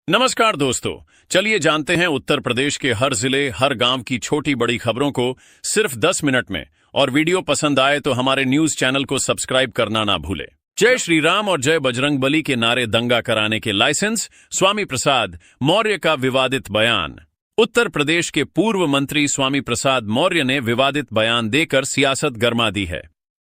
नमस्कार दोस्तों, चलिए जानते हैं उत्तर प्रदेश के हर जिले, हर गांव की छोटी बड़ी खबरों को सिर्फ 10 मिनट में। और वीडियो पसंद आए तो हमारे न्यूज चैनल को सब्सक्राइब करना ना भूले। जय श्री राम और जय बजरंगबली के नारे दंगा कराने के लाइसेंस, स्वामी प्रसाद मौर्य का विवादित बयान। उत्तर प्रदेश के पूर्व मंत्री स्वामी प्रसाद मौर्य ने विवादित बयान देकर सियासत गरमा दी है।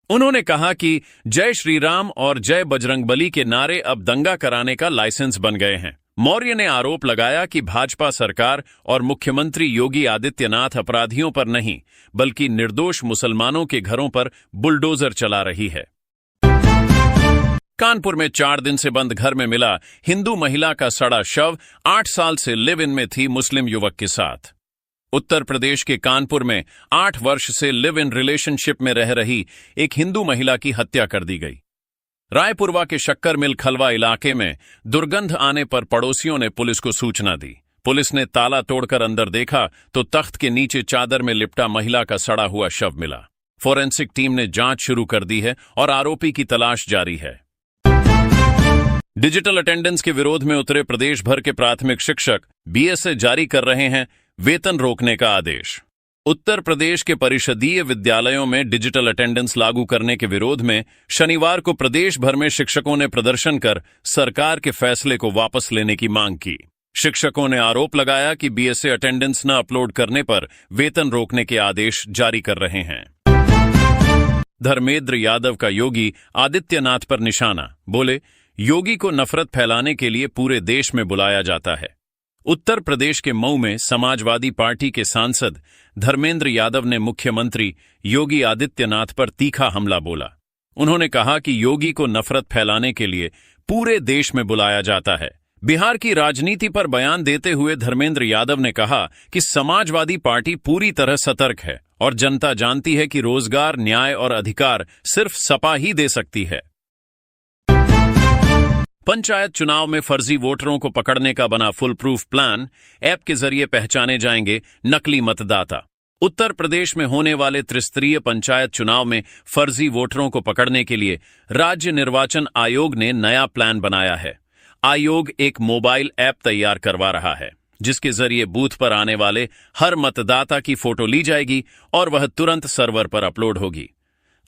उन्होंने कहा कि जय श्री राम और जय बजरंगबली के नारे अब दंगा कराने का लाइसेंस बन गए हैं। मौर्य ने आरोप लगाया कि भाजपा सरकार और मुख्यमंत्री योगी आदित्यनाथ अपराधियों पर नहीं, बल्कि निर्दोष मुसलमानों के घरों पर बुलडोजर चला रही है। कानपुर में 4 दिन से बंद घर में मिला हिंदू महिला का सड़ा शव, 8 साल से लिव इन में थी मुस्लिम युवक के साथ। उत्तर प्रदेश के कानपुर में 8 वर्ष से लिव इन रिलेशनशिप में रह रही एक हिंदू महिला की हत्या कर दी गई। रायपुरवा के शक्कर मिल खलवा इलाके में दुर्गंध आने पर पड़ोसियों ने पुलिस को सूचना दी। पुलिस ने ताला तोड़कर अंदर देखा तो तख्त के नीचे चादर में लिपटा महिला का सड़ा हुआ शव मिला। फोरेंसिक टीम ने जांच शुरू कर दी है और आरोपी की तलाश जारी है। डिजिटल अटेंडेंस के विरोध में उतरे प्रदेश भर के प्राथमिक शिक्षक बीएसए जारी कर रहे हैं वेतन रोकने का आदेश। उत्तर प्रदेश के परिषदीय विद्यालयों में डिजिटल अटेंडेंस लागू करने के विरोध में शनिवार को प्रदेश भर में शिक्षकों ने प्रदर्शन कर सरकार के फैसले को वापस लेने की मांग की। शिक्षकों ने आरोप लगाया कि बीएसए अटेंडेंस न अपलोड करने पर वेतन रोकने के आदेश जारी कर रहे हैं। धर्मेंद्र यादव का योगी आदित्यनाथ पर निशाना, बोले योगी को नफरत फैलाने के लिए पूरे देश में बुलाया जाता है। उत्तर प्रदेश के मऊ में समाजवादी पार्टी के सांसद धर्मेंद्र यादव ने मुख्यमंत्री योगी आदित्यनाथ पर तीखा हमला बोला। उन्होंने कहा कि योगी को नफरत फैलाने के लिए पूरे देश में बुलाया जाता है। बिहार की राजनीति पर बयान देते हुए धर्मेंद्र यादव ने कहा कि समाजवादी पार्टी पूरी तरह सतर्क है और जनता जानती है कि रोजगार, न्याय और अधिकार सिर्फ सपा ही दे सकती है। पंचायत चुनाव में फर्जी वोटरों को पकड़ने का बना फुल प्रूफ प्लान, ऐप के जरिए पहचाने जाएंगे नकली मतदाता। उत्तर प्रदेश में होने वाले त्रिस्तरीय पंचायत चुनाव में फर्जी वोटरों को पकड़ने के लिए राज्य निर्वाचन आयोग ने नया प्लान बनाया है। आयोग एक मोबाइल ऐप तैयार करवा रहा है, जिसके जरिए बूथ पर आने वाले हर मतदाता की फोटो ली जाएगी और वह तुरंत सर्वर पर अपलोड होगी।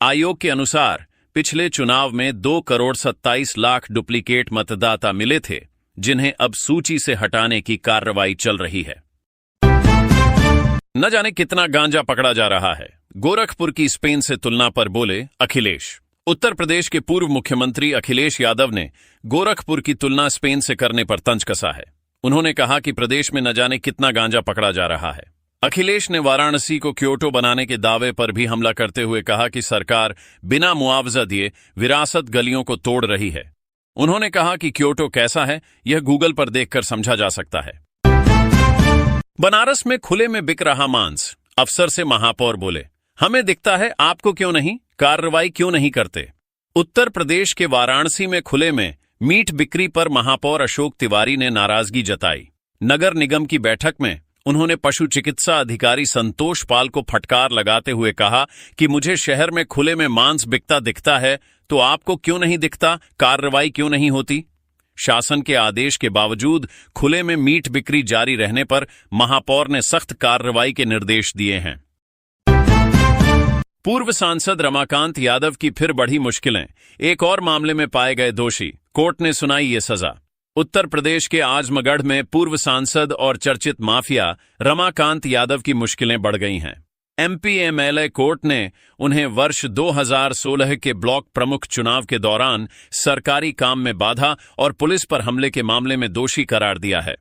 आयोग के अनुसार पिछले चुनाव में 2,27,00,000 डुप्लीकेट मतदाता मिले थे, जिन्हें अब सूची से हटाने की कार्रवाई चल रही है। न जाने कितना गांजा पकड़ा जा रहा है। गोरखपुर की स्पेन से तुलना पर बोले अखिलेश। उत्तर प्रदेश के पूर्व मुख्यमंत्री अखिलेश यादव ने गोरखपुर की तुलना स्पेन से करने पर तंज कसा है। उन्होंने कहा कि प्रदेश में न जाने कितना गांजा पकड़ा जा रहा है। अखिलेश ने वाराणसी को क्योटो बनाने के दावे पर भी हमला करते हुए कहा कि सरकार बिना मुआवजा दिए विरासत गलियों को तोड़ रही है। उन्होंने कहा कि क्योटो कैसा है, यह गूगल पर देखकर समझा जा सकता है। बनारस में खुले में बिक रहा मांस, अफसर से महापौर बोले हमें दिखता है, आपको क्यों नहीं, कार्रवाई क्यों नहीं करते। उत्तर प्रदेश के वाराणसी में खुले में मीट बिक्री पर महापौर अशोक तिवारी ने नाराजगी जताई। नगर निगम की बैठक में उन्होंने पशु चिकित्सा अधिकारी संतोष पाल को फटकार लगाते हुए कहा कि मुझे शहर में खुले में मांस बिकता दिखता है तो आपको क्यों नहीं दिखता, कार्रवाई क्यों नहीं होती। शासन के आदेश के बावजूद खुले में मीट बिक्री जारी रहने पर महापौर ने सख्त कार्रवाई के निर्देश दिए हैं। पूर्व सांसद रमाकांत यादव की फिर बढ़ी मुश्किलें, एक और मामले में पाए गए दोषी, कोर्ट ने सुनाई ये सजा। उत्तर प्रदेश के आजमगढ़ में पूर्व सांसद और चर्चित माफिया रमाकांत यादव की मुश्किलें बढ़ गई हैं। एमपीएमएलए कोर्ट ने उन्हें वर्ष 2016 के ब्लॉक प्रमुख चुनाव के दौरान सरकारी काम में बाधा और पुलिस पर हमले के मामले में दोषी करार दिया है।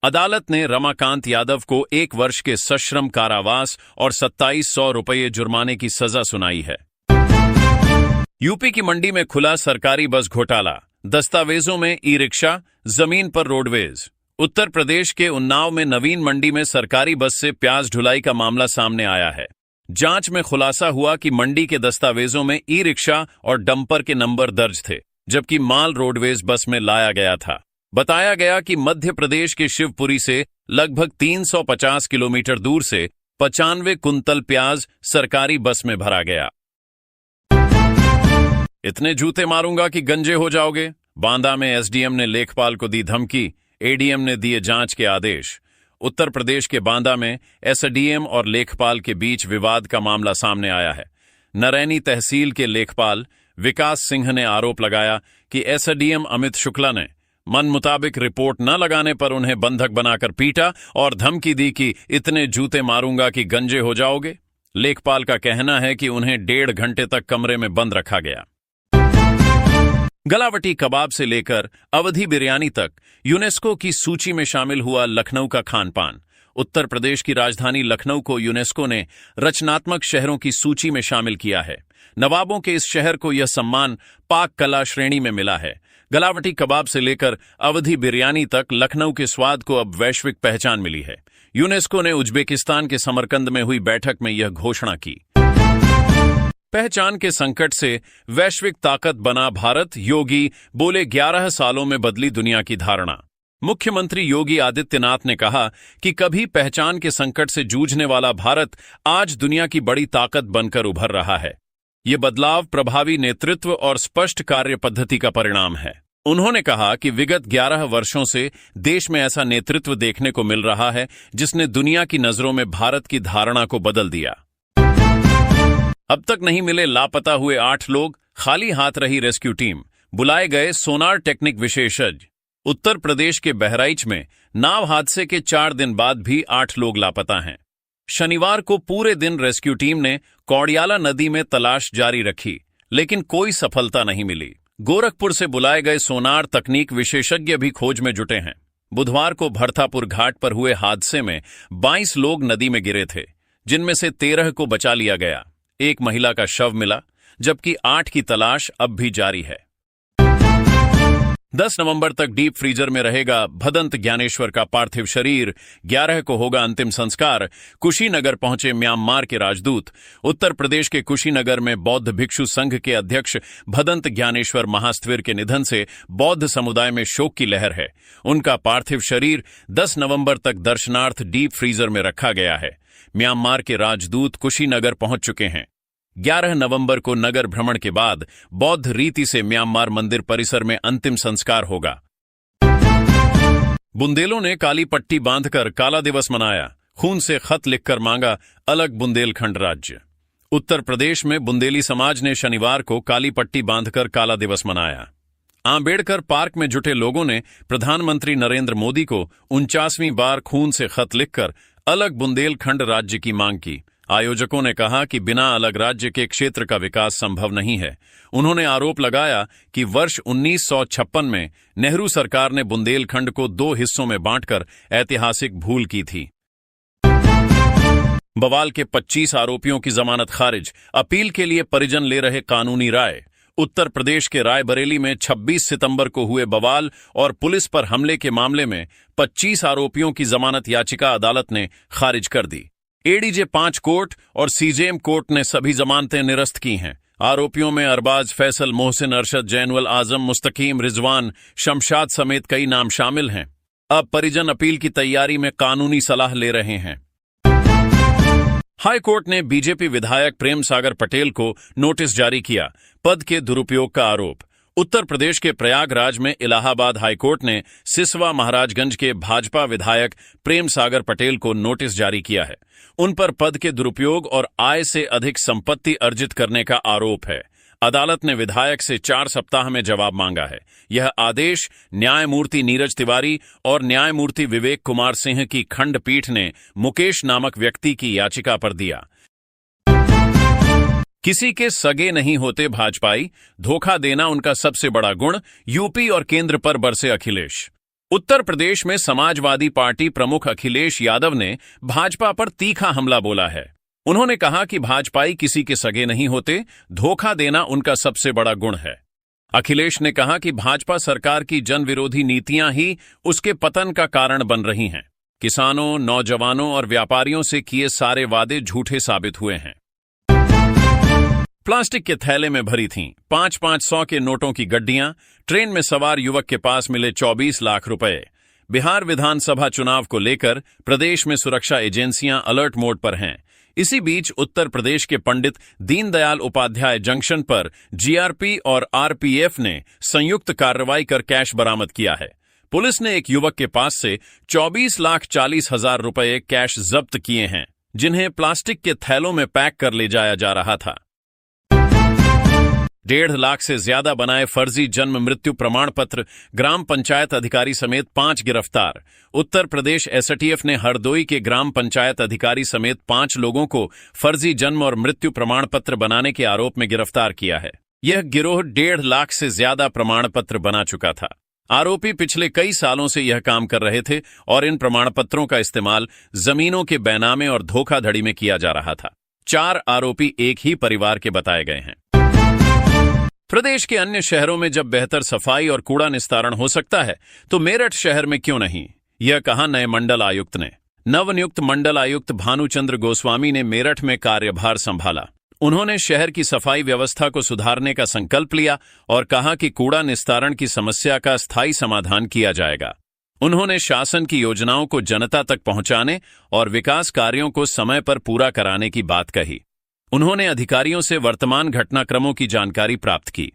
अदालत ने रमाकांत यादव को 1 वर्ष के सश्रम कारावास और 2700 रुपये जुर्माने की सजा सुनाई है। यूपी की मंडी में खुला सरकारी बस घोटाला, दस्तावेजों में ई रिक्शा, जमीन पर रोडवेज। उत्तर प्रदेश के उन्नाव में नवीन मंडी में सरकारी बस से प्याज ढुलाई का मामला सामने आया है। जांच में खुलासा हुआ कि मंडी के दस्तावेजों में ई रिक्शा और डंपर के नंबर दर्ज थे, जबकि माल रोडवेज बस में लाया गया था। बताया गया कि मध्य प्रदेश के शिवपुरी से लगभग 350 किलोमीटर दूर से 95 कुंतल प्याज सरकारी बस में भरा गया। इतने जूते मारूंगा कि गंजे हो जाओगे। बांदा में एसडीएम ने लेखपाल को दी धमकी, एडीएम ने दिए जांच के आदेश। उत्तर प्रदेश के बांदा में एसडीएम और लेखपाल के बीच विवाद का मामला सामने आया है। नरैनी तहसील के लेखपाल विकास सिंह ने आरोप लगाया कि एसडीएम अमित शुक्ला ने मन मुताबिक रिपोर्ट न लगाने पर उन्हें बंधक बनाकर पीटा और धमकी दी कि इतने जूते मारूंगा कि गंजे हो जाओगे। लेखपाल का कहना है कि उन्हें 1.5 घंटे तक कमरे में बंद रखा गया। गलावटी कबाब से लेकर अवधी बिरयानी तक यूनेस्को की सूची में शामिल हुआ लखनऊ का खान पान। उत्तर प्रदेश की राजधानी लखनऊ को यूनेस्को ने रचनात्मक शहरों की सूची में शामिल किया है। नवाबों के इस शहर को यह सम्मान पाक कला श्रेणी में मिला है। गलावटी कबाब से लेकर अवधी बिरयानी तक लखनऊ के स्वाद को अब वैश्विक पहचान मिली है। यूनेस्को ने उज्बेकिस्तान के समरकंद में हुई बैठक में यह घोषणा की। पहचान के संकट से वैश्विक ताकत बना भारत, योगी बोले 11 सालों में बदली दुनिया की धारणा। मुख्यमंत्री योगी आदित्यनाथ ने कहा कि कभी पहचान के संकट से जूझने वाला भारत आज दुनिया की बड़ी ताकत बनकर उभर रहा है। ये बदलाव प्रभावी नेतृत्व और स्पष्ट कार्य पद्धति का परिणाम है। उन्होंने कहा कि विगत 11 वर्षों से देश में ऐसा नेतृत्व देखने को मिल रहा है जिसने दुनिया की नजरों में भारत की धारणा को बदल दिया। अब तक नहीं मिले लापता हुए 8 लोग, खाली हाथ रही रेस्क्यू टीम, बुलाए गए सोनार टेक्निक विशेषज्ञ। उत्तर प्रदेश के बहराइच में नाव हादसे के 4 दिन बाद भी 8 लोग लापता हैं। शनिवार को पूरे दिन रेस्क्यू टीम ने कौड़ियाला नदी में तलाश जारी रखी, लेकिन कोई सफलता नहीं मिली। गोरखपुर से बुलाए गए सोनार तकनीक विशेषज्ञ भी खोज में जुटे हैं। बुधवार को भरथापुर घाट पर हुए हादसे में 22 लोग नदी में गिरे थे, जिनमें से 13 को बचा लिया गया। एक महिला का शव मिला, जबकि 8 की तलाश अब भी जारी है। 10 नवंबर तक डीप फ्रीजर में रहेगा भदंत ज्ञानेश्वर का पार्थिव शरीर। 11 को होगा अंतिम संस्कार। कुशीनगर पहुंचे म्यांमार के राजदूत। उत्तर प्रदेश के कुशीनगर में बौद्ध भिक्षु संघ के अध्यक्ष भदंत ज्ञानेश्वर महास्थिर के निधन से बौद्ध समुदाय में शोक की लहर है। उनका पार्थिव शरीर 10 नवंबर तक दर्शनार्थ डीप फ्रीजर में रखा गया है। म्यांमार के राजदूत कुशीनगर पहुंच चुके हैं। 11 नवंबर को नगर भ्रमण के बाद बौद्ध रीति से म्यांमार मंदिर परिसर में अंतिम संस्कार होगा। बुंदेलों ने काली पट्टी बांधकर काला दिवस मनाया। खून से खत लिखकर मांगा अलग बुंदेलखंड राज्य। उत्तर प्रदेश में बुंदेली समाज ने शनिवार को काली पट्टी बांधकर काला दिवस मनाया। आंबेडकर पार्क में जुटे लोगों ने प्रधानमंत्री नरेंद्र मोदी को 49वीं बार खून से खत लिखकर अलग बुंदेलखंड राज्य की मांग की। आयोजकों ने कहा कि बिना अलग राज्य के क्षेत्र का विकास संभव नहीं है। उन्होंने आरोप लगाया कि वर्ष 1956 में नेहरू सरकार ने बुंदेलखंड को 2 हिस्सों में बांटकर ऐतिहासिक भूल की थी। बवाल के 25 आरोपियों की जमानत खारिज। अपील के लिए परिजन ले रहे कानूनी राय। उत्तर प्रदेश के रायबरेली में 26 सितंबर को हुए बवाल और पुलिस पर हमले के मामले में 25 आरोपियों की जमानत याचिका अदालत ने खारिज कर दी। एडीजे 5 कोर्ट और सीजेएम कोर्ट ने सभी जमानतें निरस्त की हैं। आरोपियों में अरबाज, फैसल, मोहसिन, अरशद, जैनुल आजम, मुस्तकीम, रिजवान, शमशाद समेत कई नाम शामिल हैं। अब परिजन अपील की तैयारी में कानूनी सलाह ले रहे हैं। हाई कोर्ट ने बीजेपी विधायक प्रेम सागर पटेल को नोटिस जारी किया। पद के दुरुपयोग का आरोप। उत्तर प्रदेश के प्रयागराज में इलाहाबाद हाईकोर्ट ने सिसवा महाराजगंज के भाजपा विधायक प्रेम सागर पटेल को नोटिस जारी किया है। उन पर पद के दुरुपयोग और आय से अधिक संपत्ति अर्जित करने का आरोप है। अदालत ने विधायक से 4 सप्ताह में जवाब मांगा है। यह आदेश न्यायमूर्ति नीरज तिवारी और न्यायमूर्ति विवेक कुमार सिंह की खंडपीठ ने मुकेश नामक व्यक्ति की याचिका पर दिया। किसी के सगे नहीं होते भाजपाई, धोखा देना उनका सबसे बड़ा गुण। यूपी और केंद्र पर बरसे अखिलेश। उत्तर प्रदेश में समाजवादी पार्टी प्रमुख अखिलेश यादव ने भाजपा पर तीखा हमला बोला है। उन्होंने कहा कि भाजपाई किसी के सगे नहीं होते, धोखा देना उनका सबसे बड़ा गुण है। अखिलेश ने कहा कि भाजपा सरकार की जनविरोधी नीतियां ही उसके पतन का कारण बन रही हैं। किसानों, नौजवानों और व्यापारियों से किए सारे वादे झूठे साबित हुए हैं। प्लास्टिक के थैले में भरी थीं 5-500 के नोटों की गड्डियां। ट्रेन में सवार युवक के पास मिले 24 लाख रुपए। बिहार विधानसभा चुनाव को लेकर प्रदेश में सुरक्षा एजेंसियां अलर्ट मोड पर हैं। इसी बीच उत्तर प्रदेश के पंडित दीनदयाल उपाध्याय जंक्शन पर जीआरपी और आरपीएफ ने संयुक्त कार्रवाई कर कैश बरामद किया है। पुलिस ने एक युवक के पास से 24,40,000 रुपए कैश जब्त किए हैं, जिन्हें प्लास्टिक के थैलों में पैक कर ले जाया जा रहा था। 1.5 लाख से ज्यादा बनाए फर्जी जन्म मृत्यु प्रमाण पत्र, ग्राम पंचायत अधिकारी समेत 5 गिरफ्तार। उत्तर प्रदेश एसटीएफ ने हरदोई के ग्राम पंचायत अधिकारी समेत 5 लोगों को फर्जी जन्म और मृत्यु प्रमाण पत्र बनाने के आरोप में गिरफ्तार किया है। यह गिरोह 1.5 लाख से ज्यादा प्रमाण पत्र बना चुका था। आरोपी पिछले कई सालों से यह काम कर रहे थे और इन प्रमाण पत्रों का इस्तेमाल जमीनों के बैनामे और धोखाधड़ी में किया जा रहा था। 4 आरोपी एक ही परिवार के बताए गए हैं। प्रदेश के अन्य शहरों में जब बेहतर सफाई और कूड़ा निस्तारण हो सकता है तो मेरठ शहर में क्यों नहीं, यह कहा नए मंडल आयुक्त ने। नवनियुक्त मंडल आयुक्त भानुचंद्र गोस्वामी ने मेरठ में कार्यभार संभाला। उन्होंने शहर की सफाई व्यवस्था को सुधारने का संकल्प लिया और कहा कि कूड़ा निस्तारण की समस्या का स्थायी समाधान किया जाएगा। उन्होंने शासन की योजनाओं को जनता तक पहुंचाने और विकास कार्यों को समय पर पूरा कराने की बात कही। उन्होंने अधिकारियों से वर्तमान घटनाक्रमों की जानकारी प्राप्त की।